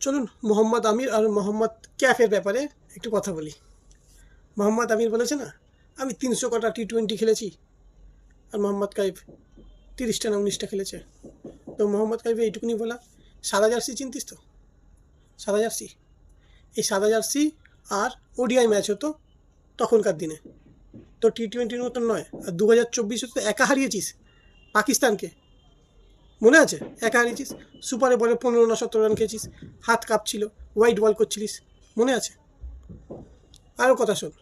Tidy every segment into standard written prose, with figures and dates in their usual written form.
চলুন মোহাম্মদ আমির আর মোহাম্মদ ক্যাফের ব্যাপারে একটু কথা বলি। মোহাম্মদ আমির বলেছে না, আমি 300 কটা টি20 খেলেছি, আর মোহাম্মদ কাইফ 30টা না 19টা খেলেছে। তো মোহাম্মদ কাইফ এইটুকুনি বলা, সাদা জার্সি চিনতিস তো? সাদা জার্সি, এই সাদা জার্সি আর ওডিআই ম্যাচ হতো তখনকার দিনে, তো টি20 মতন নয়। আর 2024 তো একা হারিয়েছিস পাকিস্তানকে, মনে আছে? একা হারিয়েছিস, সুপারে বলে 15 না 17 রান খেয়েছিস, হাত কাঁপছিল, হোয়াইট বল করছিলিস, মনে আছে? আরও কথা শোন,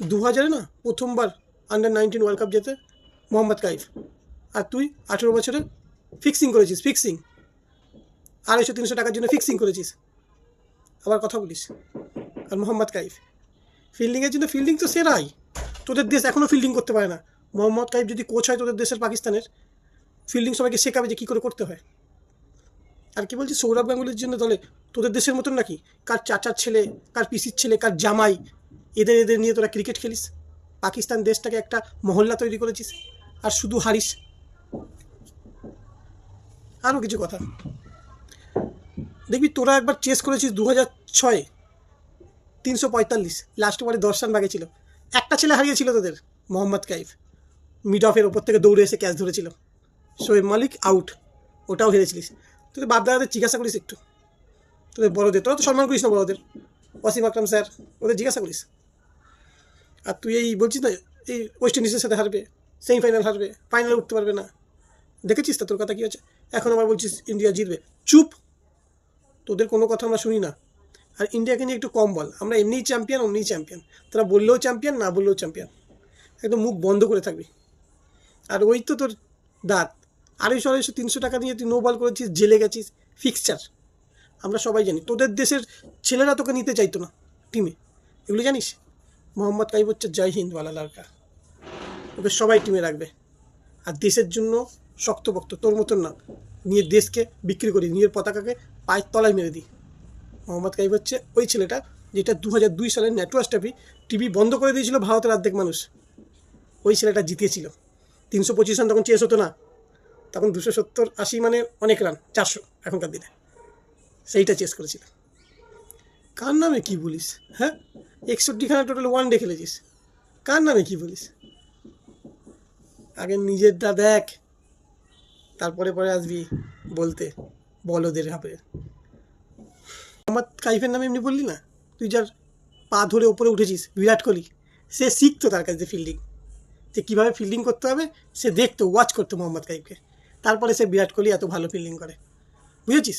2000 না প্রথমবার আন্ডার-19 ওয়ার্ল্ড কাপ জেতে মোহাম্মদ কাইফ, আর তুই 18 বছরে ফিক্সিং করেছিস, ফিক্সিং 250-300 টাকার জন্য ফিক্সিং করেছিস, আবার কথা বলিস। আর মোহাম্মদ কাইফ ফিল্ডিংয়ের জন্য ফিল্ডিং তো সেরাই, তোদের দেশ এখনও ফিল্ডিং করতে পারে না। মোহাম্মদ কাইফ যদি কোচ হয় তোদের দেশের, পাকিস্তানের, ফিল্ডিং সবাইকে শেখাবে যে কী করে করতে হয়। আর কি বলছি, সৌরভ গাঙ্গুলির জন্য দলে তোদের দেশের মতন নাকি কার চাচার ছেলে, কার পিসির ছেলে, কার জামাই, এদের নিয়ে তোরা ক্রিকেট খেলিস? পাকিস্তান দেশটাকে একটা মহল্লা তৈরি করেছিস, আর শুধু হারিস। আরও কিছু কথা দেখবি, তোরা একবার চেস করেছিস 2006 345, লাস্ট ওভারে 10 রান বাকি ছিল, একটা ছেলে হারিয়েছিল তোদের, মোহাম্মদ কাইফ মিড অফের ওপর থেকে দৌড়ে এসে ক্যাচ ধরেছিল, শোয়েব মালিক আউট, ওটাও হেরেছিলিস। তোদের বাপদাদাদের জিজ্ঞাসা করিস একটু, তোদের বড়দের, তোরা তো সম্মান করিস না বড়দের, ওয়াসিম আকরাম স্যার, ওদের জিজ্ঞাসা করিস। আর তুই এই বলছিস না এই ওয়েস্ট ইন্ডিজের সাথে হারবে, সেমিফাইনাল হারবে, ফাইনালে উঠতে পারবে না, দেখেছিস তো তোর কথা কী হচ্ছে? এখন আবার বলছিস ইন্ডিয়া জিতবে, চুপ, তোদের কোনো কথা আমরা শুনি না। আর ইন্ডিয়াকে নিয়ে একটু কম বল, আমরা এমনিই চ্যাম্পিয়ন, অমনিই চ্যাম্পিয়ন, তোরা বললেও চ্যাম্পিয়ন, না বললেও চ্যাম্পিয়ন, একদম মুখ বন্ধ করে থাকবি। আর ওই তো তোর দাঁত, 250-300 টাকা নিয়ে তুই নো বল করেছিস, জেলে গেছিস, ফিক্সচার, আমরা সবাই জানি। তোদের দেশের ছেলেরা তোকে নিতে চাইতো না টিমে, এগুলো জানিস? মোহাম্মদ কাইফ হচ্ছে জয় হিন্দ ওয়ালা লড়কা, ওকে সবাই টিমে রাখবে, আর দেশের জন্য শক্তপোক্ত, তোর মতন না নিয়ে দেশকে বিক্রি করি, নিজের পতাকাকে পায়ের তলায় মেরে দিই। মোহাম্মদ কাইফ হচ্ছে ওই ছেলেটা যেটা 2002 সালের নেটওয়ার্ক টিভি বন্ধ করে দিয়েছিল ভারতের অর্ধেক মানুষ, ওই ছেলেটা জিতিয়েছিল। 325 রান তখন চেস হতো না, তখন 270-80 মানে অনেক রান, 400 এখনকার দিনে, সেইটা চেস করেছিল। কার নামে কি বলিস? হ্যাঁ, 61খানা টোটাল ওয়ানডে খেলেছিস, কার নামে কি বলিস? আগে নিজেরটা দেখ, তারপরে পরে আসবি বলতে বলদের হবে। মোহাম্মদ কাইফের নামে এমনি বললি না, তুই যার পা ধরে ওপরে উঠেছিস, বিরাট কোহলি, সে শিখতো তার কাছে ফিল্ডিং, যে কীভাবে ফিল্ডিং করতে হবে সে দেখতো, ওয়াচ করতো মোহাম্মদ কাইফকে, তারপরে সে বিরাট কোহলি এত ভালো ফিল্ডিং করে, বুঝেছিস?